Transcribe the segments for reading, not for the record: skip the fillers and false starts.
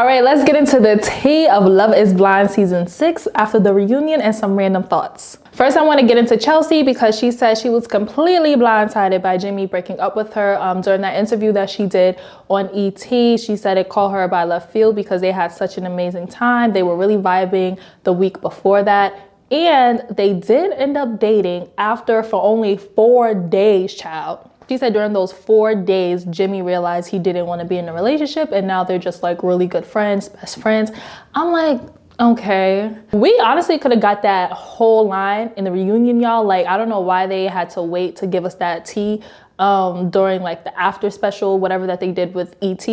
All right, let's get into the tea of Love is Blind Season 6 after the reunion and some random thoughts. First, I want to get into Chelsea because she said she was completely blindsided by Jimmy breaking up with her during that interview that she did on ET. She said it caught her by left field because they had such an amazing time. They were really vibing the week before that. And they did end up dating after for only 4 days, child. She said during those 4 days, Jimmy realized he didn't want to be in a relationship and now they're just like really good friends, best friends. I'm like, okay. We honestly could have got that whole line in the reunion, y'all. Like, I don't know why they had to wait to give us that tea during like the after special, whatever that they did with ET.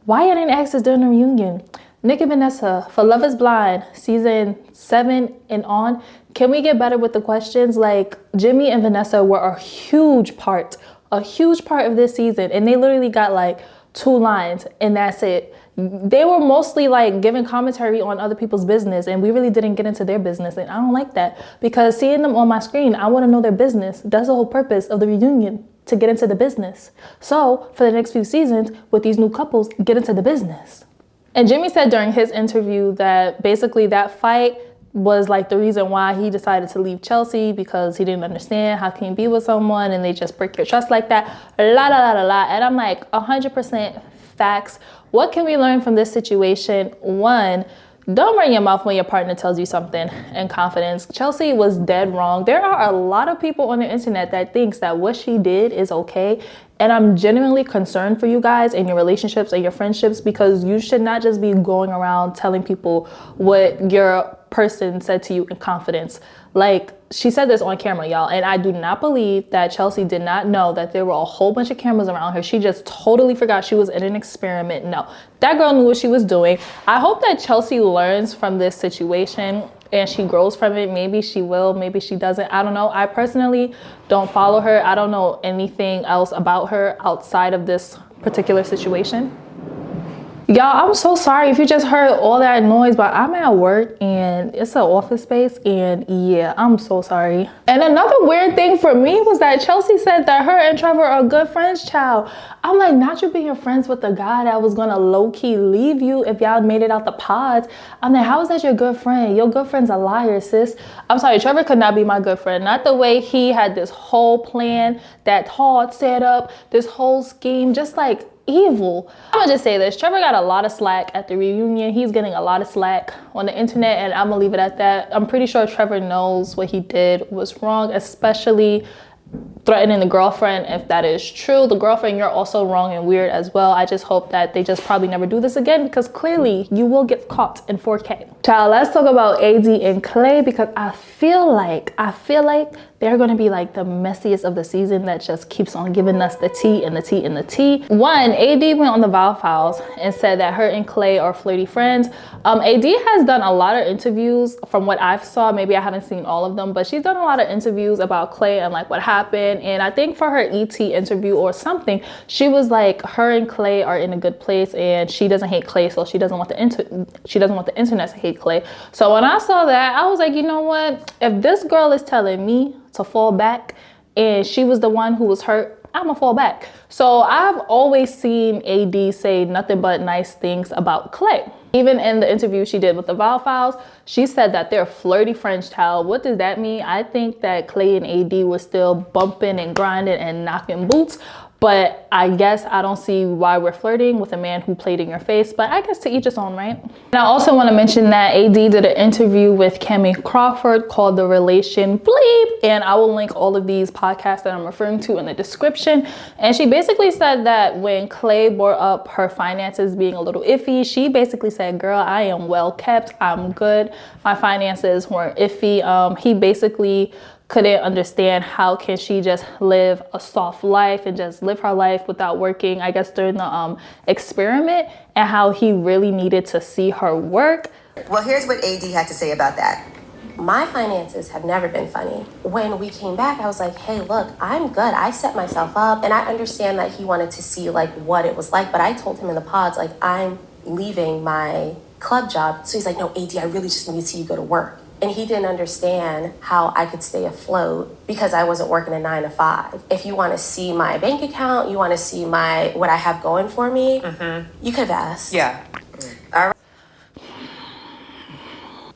Why you didn't ask us during the reunion? Nick and Vanessa, for Love is Blind, season 7 and on, can we get better with the questions? Like, Jimmy and Vanessa were a huge part of this season, and they literally got like 2 lines, and that's it. They were mostly like giving commentary on other people's business, and we really didn't get into their business, and I don't like that, because seeing them on my screen, I want to know their business. That's the whole purpose of the reunion, to get into the business. So for the next few seasons with these new couples, get into the business. And Jimmy said during his interview that basically that fight was like the reason why he decided to leave Chelsea, because he didn't understand how can you be with someone and they just break your trust like that. And I'm like, 100% facts. What can we learn from this situation? 1, don't run your mouth when your partner tells you something in confidence. Chelsea was dead wrong. There are a lot of people on the internet that thinks that what she did is okay. And I'm genuinely concerned for you guys and your relationships and your friendships, because you should not just be going around telling people what your person said to you in confidence. Like, she said this on camera, y'all, and I do not believe that Chelsea did not know that there were a whole bunch of cameras around her. She just totally forgot she was in an experiment. No, that girl knew what she was doing. I hope that Chelsea learns from this situation and she grows from it. Maybe she will, maybe she doesn't. I don't know. I personally don't follow her. I don't know anything else about her outside of this particular situation. Y'all, I'm so sorry if you just heard all that noise, but I'm at work and it's an office space, and yeah, I'm so sorry. And another weird thing for me was that Chelsea said that her and Trevor are good friends, child. I'm like, not you being friends with the guy that was gonna low-key leave you if y'all made it out the pods. I'm like, how is that your good friend? Your good friend's a liar, sis. I'm sorry, Trevor could not be my good friend. Not the way he had this whole plan, that hard setup, this whole scheme, just like evil. I'm gonna just say this, Trevor got a lot of slack at the reunion. He's getting a lot of slack on the internet, and I'm gonna leave it at that. I'm pretty sure Trevor knows what he did was wrong, especially threatening the girlfriend. If that is true, the girlfriend, you're also wrong and weird as well. I just hope that they just probably never do this again, because clearly you will get caught in 4K. Child, let's talk about AD and Clay, because I feel like they're going to be like the messiest of the season that just keeps on giving us the tea and the tea and the tea. 1, AD went on the Vow Files and said that her and Clay are flirty friends. AD has done a lot of interviews from what I've saw. Maybe I haven't seen all of them, but she's done a lot of interviews about Clay and like what happened. And I think for her ET interview or something, she was like, her and Clay are in a good place and she doesn't hate Clay, so she doesn't want the internet to hate Clay. So when I saw that, I was like, you know what? If this girl is telling me to fall back and she was the one who was hurt, I'm gonna fall back. So I've always seen AD say nothing but nice things about Clay. Even in the interview she did with the Vow Files, she said that they're flirty French child. What does that mean? I think that Clay and AD were still bumping and grinding and knocking boots. But I guess I don't see why we're flirting with a man who played in your face. But I guess to each his own, right? And I also want to mention that AD did an interview with Cammie Crawford called The Relation Bleep. And I will link all of these podcasts that I'm referring to in the description. And she basically said that when Clay brought up her finances being a little iffy, she basically said, girl, I am well kept. I'm good. My finances weren't iffy. He basically couldn't understand how can she just live a soft life and just live her life without working, I guess during the experiment, and how he really needed to see her work. Well, here's what AD had to say about that. My finances have never been funny. When we came back, I was like, hey, look, I'm good. I set myself up, and I understand that he wanted to see like what it was like, but I told him in the pods, like, I'm leaving my club job. So he's like, no, AD, I really just need to see you go to work. And he didn't understand how I could stay afloat because I wasn't working a 9 to 5. If you want to see my bank account, you want to see what I have going for me, you could have asked. Yeah. All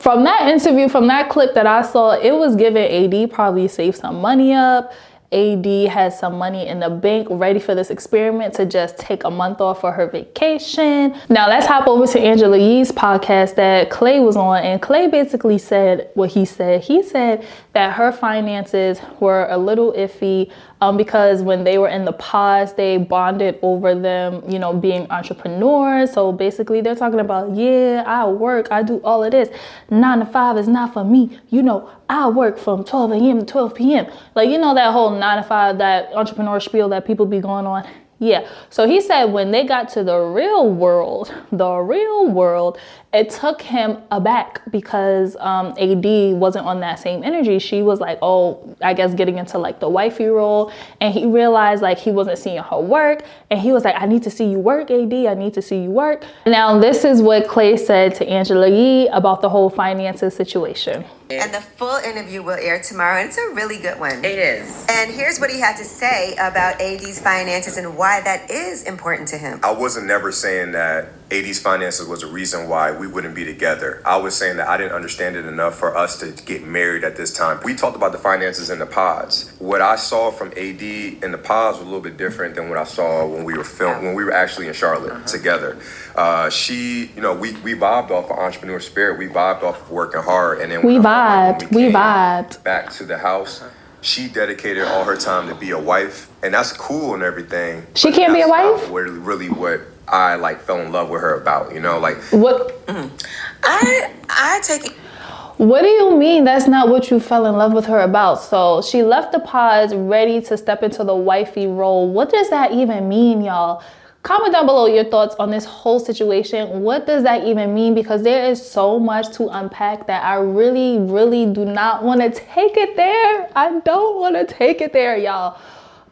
From that interview, from that clip that I saw, it was giving AD probably saved some money up. AD has some money in the bank ready for this experiment to just take a month off for her vacation. Now let's hop over to Angela Yee's podcast that Clay was on, and Clay basically said what he said. He said that her finances were a little iffy because when they were in the pods, they bonded over them, you know, being entrepreneurs. So basically they're talking about, yeah, I work, I do all of this. 9 to 5 is not for me. You know, I work from 12 a.m. to 12 p.m. Like, you know, that whole 9 to 5, that entrepreneur spiel that people be going on. Yeah. So he said when they got to the real world, it took him aback because AD wasn't on that same energy. She was like, oh, I guess getting into like the wifey role. And he realized like he wasn't seeing her work. And he was like, I need to see you work, AD. I need to see you work. Now, this is what Clay said to Angela Yee about the whole finances situation. And the full interview will air tomorrow, and it's a really good one. It is. And here's what he had to say about AD's finances and why that is important to him. I wasn't never saying that AD's finances was a reason why we wouldn't be together. I was saying that I didn't understand it enough for us to get married at this time. We talked about the finances in the pods. What I saw from AD in the pods was a little bit different than what I saw when we were actually in Charlotte together. She, you know, we vibed off of entrepreneur spirit. We vibed off of working hard, and then We vibed back to the house. She dedicated all her time to be a wife, and that's cool and everything. She can't be a wife? That's not really what I like fell in love with her about, you know, like what? I take it. What do you mean that's not what you fell in love with her about? So she left the pods ready to step into the wifey role. What does that even mean, y'all? Comment down below your thoughts on this whole situation. What does that even mean? Because there is so much to unpack that I really do not want to take it there. I don't want to take it there, y'all.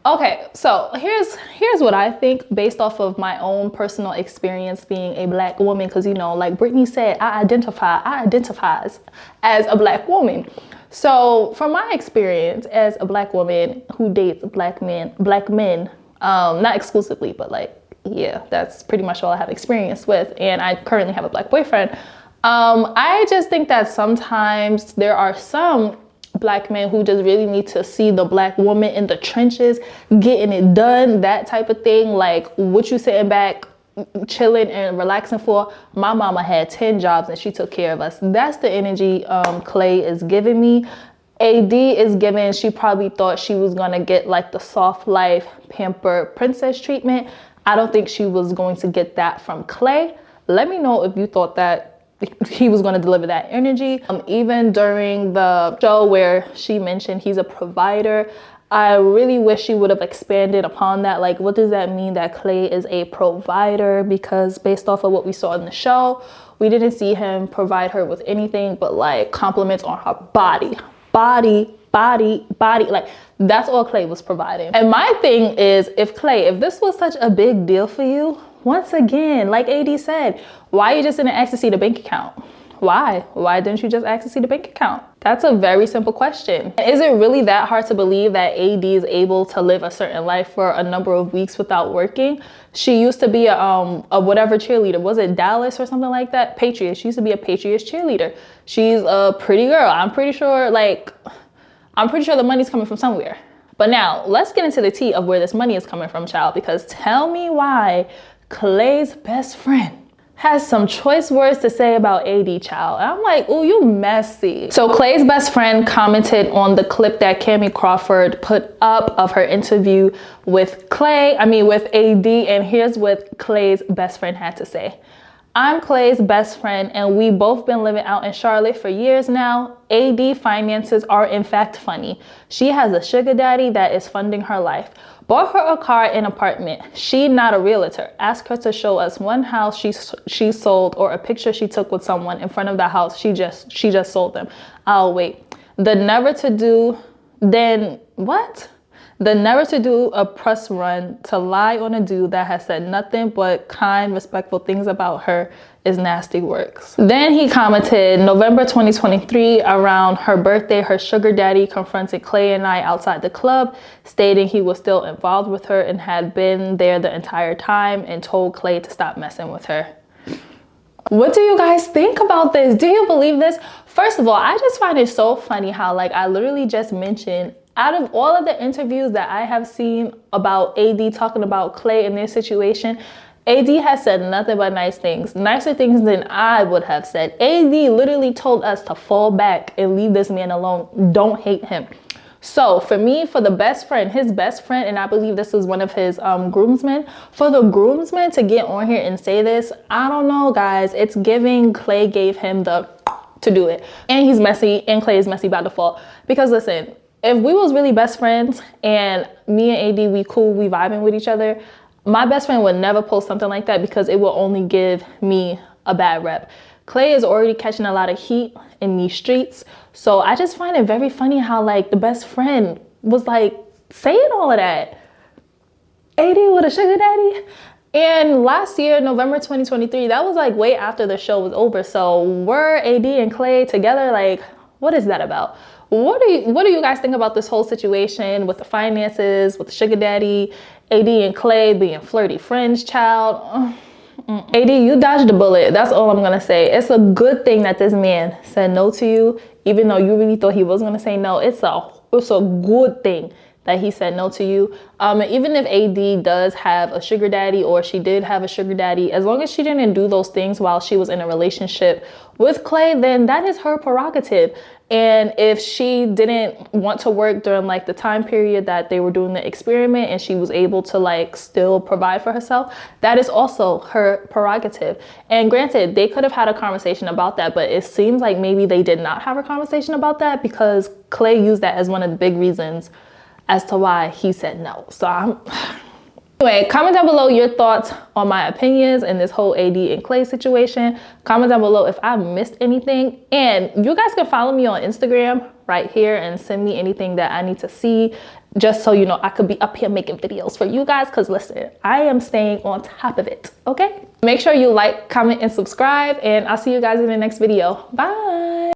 Okay, so here's what I think based off of my own personal experience being a black woman, because, you know, like Brittany said, I identify as a black woman. So from my experience as a black woman who dates black men, not exclusively, but like, yeah, that's pretty much all I have experience with. And I currently have a black boyfriend. I just think that sometimes there are some black men who just really need to see the black woman in the trenches, getting it done, that type of thing. Like, what you sitting back, chilling and relaxing for? My mama had 10 jobs and she took care of us. That's the energy Clay is giving me. AD is giving, she probably thought she was gonna get like the soft life, pamper princess treatment. I don't think she was going to get that from Clay. Let me know if you thought that he was going to deliver that energy. Even during the show where she mentioned he's a provider, I really wish she would have expanded upon that. Like, what does that mean that Clay is a provider? Because based off of what we saw in the show, we didn't see him provide her with anything but like compliments on her body. Like, that's all Clay was providing. And my thing is, if this was such a big deal for you, once again, like AD said, why you just didn't ask to see the bank account? Why didn't you just ask to see the bank account? That's a very simple question. Is it really that hard to believe that AD is able to live a certain life for a number of weeks without working? She used to be a whatever cheerleader. Was it Dallas or something like that? Patriots. She used to be a Patriots cheerleader. She's a pretty girl. I'm pretty sure the money's coming from somewhere. But now let's get into the tea of where this money is coming from, child, because tell me why Clay's best friend has some choice words to say about AD, child. And I'm like, oh, you messy. So Clay's best friend commented on the clip that Cammie Crawford put up of her interview with AD, and here's what Clay's best friend had to say. I'm Clay's best friend, and we both been living out in Charlotte for years now. AD finances are in fact funny. She has a sugar daddy that is funding her life. Bought her a car and apartment. She not a realtor. Ask her to show us one house she sold or a picture she took with someone in front of the house she just sold them. I'll wait. The never to do a press run to lie on a dude that has said nothing but kind, respectful things about her is nasty works. Then he commented, November 2023, around her birthday, her sugar daddy confronted Clay and I outside the club, stating he was still involved with her and had been there the entire time and told Clay to stop messing with her. What do you guys think about this? Do you believe this? First of all, I just find it so funny how, like, I literally just mentioned, out of all of the interviews that I have seen about AD talking about Clay and their situation, AD has said nothing but nice things, nicer things than I would have said. AD literally told us to fall back and leave this man alone. Don't hate him. So for me, for the best friend, his best friend, and I believe this is one of his groomsmen, for the groomsman to get on here and say this, I don't know, guys. It's giving Clay gave him the to do it. And he's messy, and Clay is messy by default. Because listen, if we was really best friends and me and AD, we cool, we vibing with each other, my best friend would never post something like that because it will only give me a bad rep. Clay is already catching a lot of heat in these streets. So I just find it very funny how, like, the best friend was like saying all of that. AD with a sugar daddy. And last year, November 2023, that was like way after the show was over. So were AD and Clay together? Like, what is that about? What do you guys think about this whole situation with the finances, with the sugar daddy, AD and Clay being flirty friends, child? AD, you dodged a bullet. That's all I'm gonna say. It's a good thing that this man said no to you, even though you really thought he was gonna say no. It's a good thing that he said no to you. And even if AD does have a sugar daddy, or she did have a sugar daddy, as long as she didn't do those things while she was in a relationship with Clay, then that is her prerogative. And if she didn't want to work during like the time period that they were doing the experiment and she was able to like still provide for herself, that is also her prerogative. And granted, they could have had a conversation about that, but it seems like maybe they did not have a conversation about that because Clay used that as one of the big reasons as to why he said no. So anyway, comment down below your thoughts on my opinions in this whole AD and Clay situation. Comment down below if I missed anything. And you guys can follow me on Instagram right here and send me anything that I need to see, just so you know I could be up here making videos for you guys. Because listen, I am staying on top of it, okay? Make sure you like, comment, and subscribe. And I'll see you guys in the next video. Bye.